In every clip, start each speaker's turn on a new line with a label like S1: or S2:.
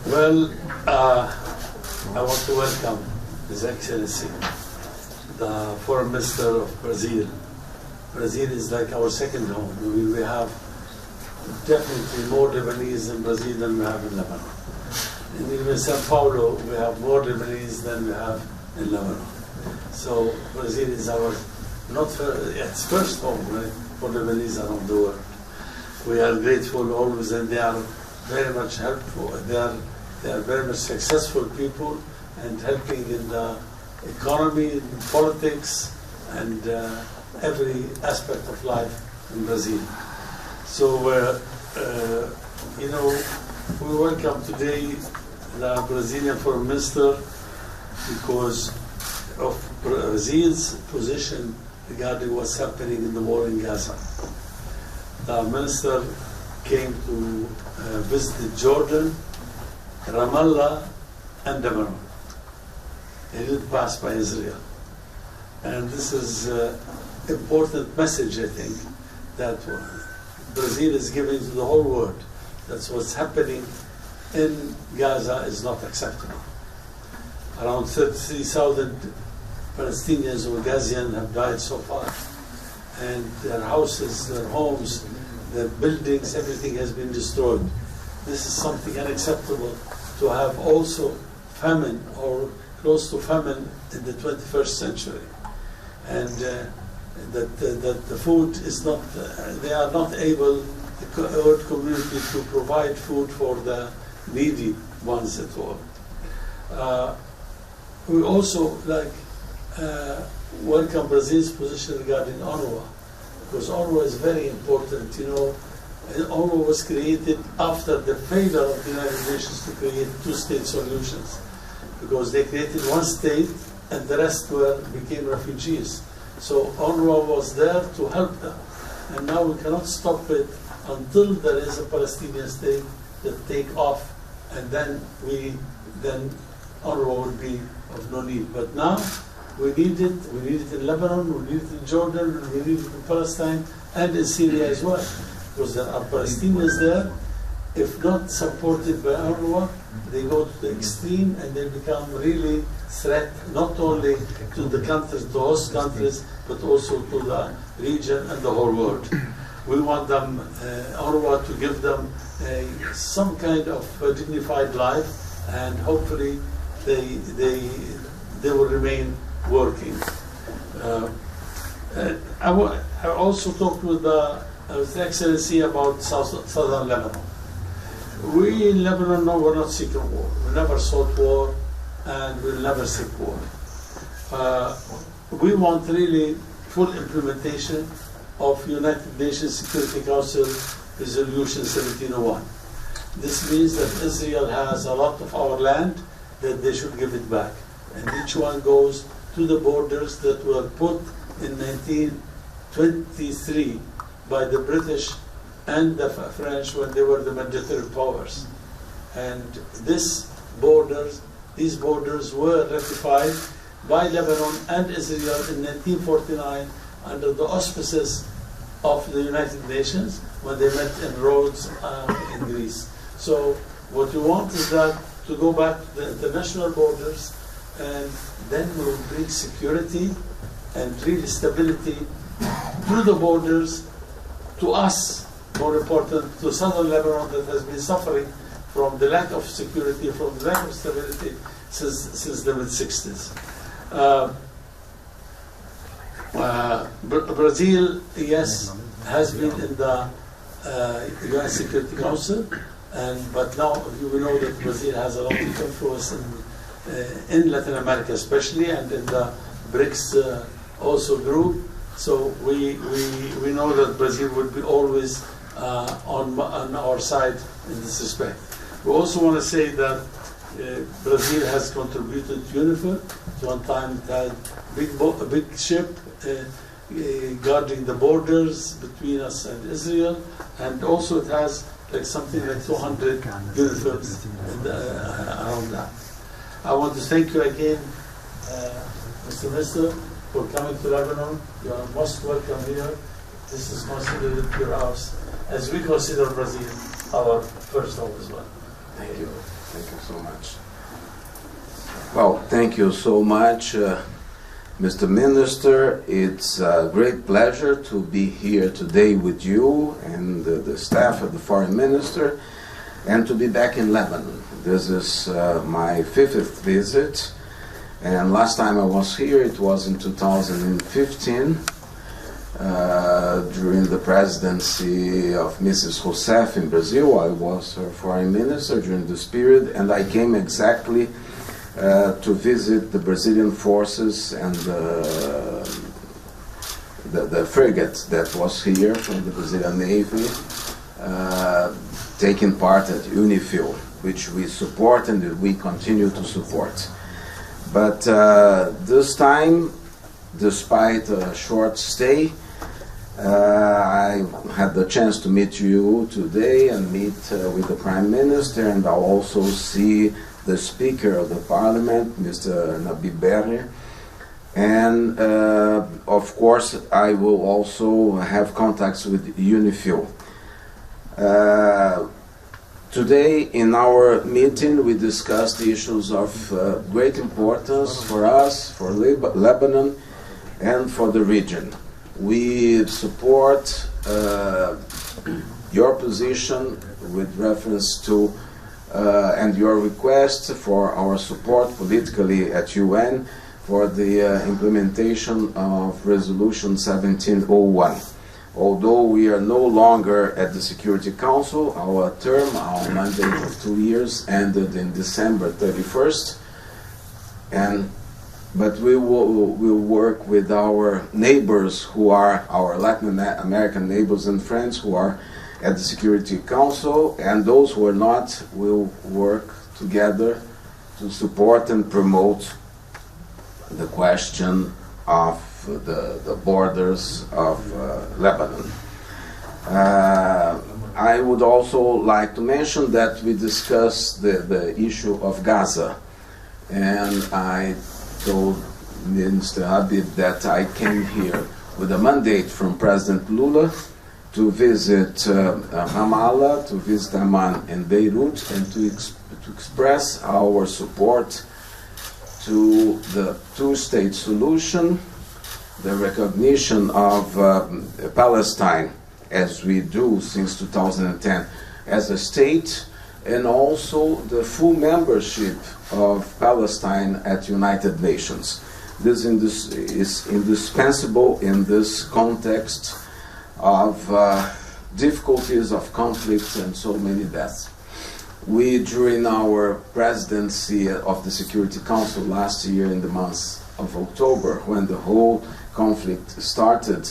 S1: Well, I want to welcome His Excellency, the Foreign Minister of Brazil. Brazil is like our second home. We have definitely more Lebanese in Brazil than we have in Lebanon. And even in Sao Paulo, we have more Lebanese than we have in Lebanon. So Brazil is our, it's first home, right, for Lebanese around the world. We are grateful always, and they are very much helpful. They are very much successful people and helping in the economy, in politics, and every aspect of life in Brazil. So, you know, we welcome today the Brazilian Foreign Minister because of Brazil's position regarding what's happening in the war in Gaza. The minister came to visit Jordan, Ramallah, and Lebanon. He didn't pass by Israel. And this is an important message, I think, that Brazil is giving to the whole world. That's what's happening in Gaza is not acceptable. Around 33,000 Palestinians or Gazians have died so far. And their houses, their homes, their buildings, everything has been destroyed. This is something unacceptable to have also famine or close to famine in the 21st century. And that the food is not, they are not able, the world community, to provide food for the needy ones at all. We also welcome Brazil's position regarding UNRWA, because UNRWA is very important. You know, UNRWA was created after the failure of the United Nations to create two-state solutions, because they created one state and the rest became refugees. So UNRWA was there to help them, and now we cannot stop it until there is a Palestinian state that take off, and then UNRWA will be of no need. But now we need it. We need it in Lebanon. We need it in Jordan. We need it in Palestine and in Syria as well, because there are Palestinians there. If not supported by UNRWA, they go to the extreme and they become really threat not only to the countries, to host countries, but also to the region and the whole world. We want them, UNRWA, to give them some kind of dignified life, and hopefully they will remain working. I also talked with His Excellency about southern Lebanon. We in Lebanon know we're not seeking war. We never sought war, and we'll never seek war. We want really full implementation of United Nations Security Council Resolution 1701. This means that Israel has a lot of our land, that they should give it back. And each one goes to the borders that were put in 1923 by the British and the French when they were the mandatory powers. And these borders were ratified by Lebanon and Israel in 1949 under the auspices of the United Nations when they met in Rhodes in Greece. So what we want is that to go back to the international borders, and then we will bring security and real stability to the borders, to us, more important, to southern Lebanon that has been suffering from the lack of security, from the lack of stability since the mid-60s. Brazil, yes, has been in the UN Security Council, but now we know that Brazil has a lot of influence in Latin America especially, and in the BRICS also group. So we know that Brazil will be always on our side in this respect. We also want to say that Brazil has contributed to UNIFIL. At one time it had a big ship guarding the borders between us and Israel, and also it has something like 200 UNIFILs around that. I want to thank you again, Mr. Minister, for coming to Lebanon. You are most welcome here. This is considered your house, as we consider Brazil our first home as well. Thank you.
S2: Thank you so much. Well, thank you so much, Mr. Minister. It's a great pleasure to be here today with you and the staff of the Foreign Minister, and to be back in Lebanon. This is my 5th visit, and last time I was here, it was in 2015, during the presidency of Mrs. Rousseff in Brazil. I was her Foreign Minister during this period, and I came exactly to visit the Brazilian forces and the frigate that was here from the Brazilian Navy, taking part at UNIFIL, which we support and that we continue to support. But this time, despite a short stay, I had the chance to meet you today and meet with the Prime Minister, and I'll also see the Speaker of the Parliament, Mr. Nabi, and of course I will also have contacts with UNIFIL. Today in our meeting we discussed issues of great importance for us, for Lebanon, and for the region. We support your position with reference to and your request for our support politically at UN for the implementation of Resolution 1701. Although we are no longer at the Security Council, our term, our mandate of 2 years ended in December 31st, but we will work with our neighbors who are our Latin American neighbors and friends who are at the Security Council, and those who are not will work together to support and promote the question of the borders of Lebanon. I would also like to mention that we discussed the issue of Gaza, and I told Minister Habib that I came here with a mandate from President Lula to visit Ramallah, to visit Amman and Beirut, and to express our support to the two-state solution, the recognition of Palestine, as we do since 2010, as a state, and also the full membership of Palestine at United Nations. This is indispensable in this context of difficulties of conflict and so many deaths. We, during our presidency of the Security Council last year in the month of October, when the whole conflict started,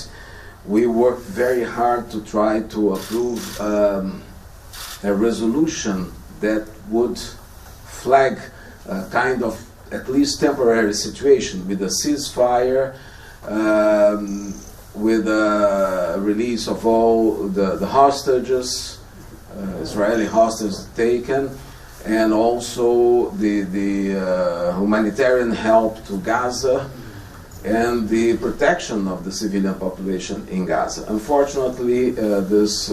S2: we worked very hard to try to approve a resolution that would flag a kind of at least temporary situation with a ceasefire, with a release of all the hostages, Israeli hostages taken, and also the humanitarian help to Gaza and the protection of the civilian population in Gaza. Unfortunately, this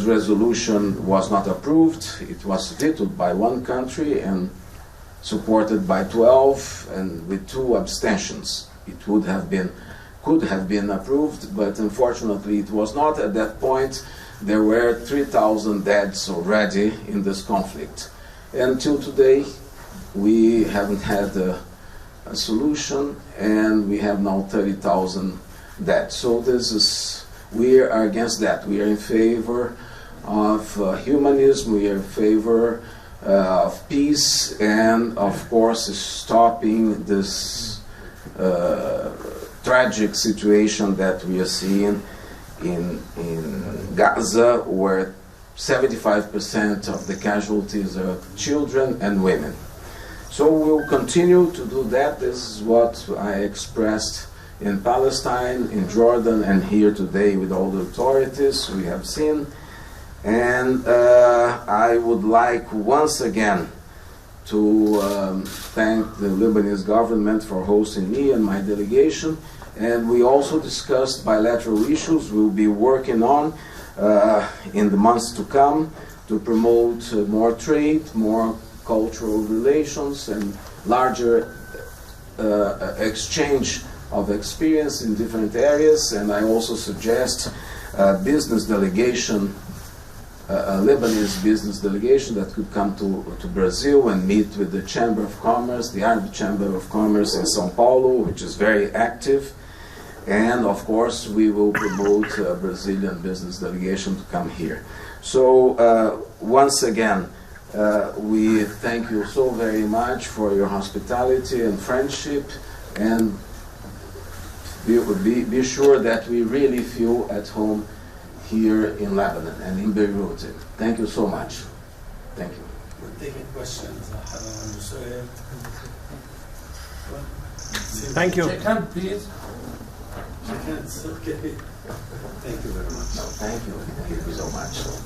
S2: resolution was not approved. It was vetoed by one country and supported by 12, and with 2 abstentions. It could have been approved, but unfortunately it was not. At that point, there were 3,000 deaths already in this conflict. Until today, we haven't had a solution, and we have now 30,000 dead. So we are against that. We are in favor of humanism, we are in favor of peace, and of course stopping this tragic situation that we are seeing in Gaza, where 75% of the casualties are children and women. So we'll continue to do that. This is what I expressed in Palestine, in Jordan, and here today with all the authorities we have seen. And I would like once again to thank the Lebanese government for hosting me and my delegation. And we also discussed bilateral issues we'll be working on in the months to come. to promote more trade, more cultural relations, and larger exchange of experience in different areas. And I also suggest a business delegation, a Lebanese business delegation that could come to Brazil and meet with the Chamber of Commerce, the Arab Chamber of Commerce in São Paulo, which is very active. And of course, we will promote a Brazilian business delegation to come here. So once again, we thank you so very much for your hospitality and friendship, and be sure that we really feel at home here in Lebanon and in Beirut. Thank you so much. Thank you.
S1: We're taking questions.
S3: Thank you.
S1: Shake hand, please. Shake hands. Okay. Thank you very much.
S2: Thank you. Thank you so much.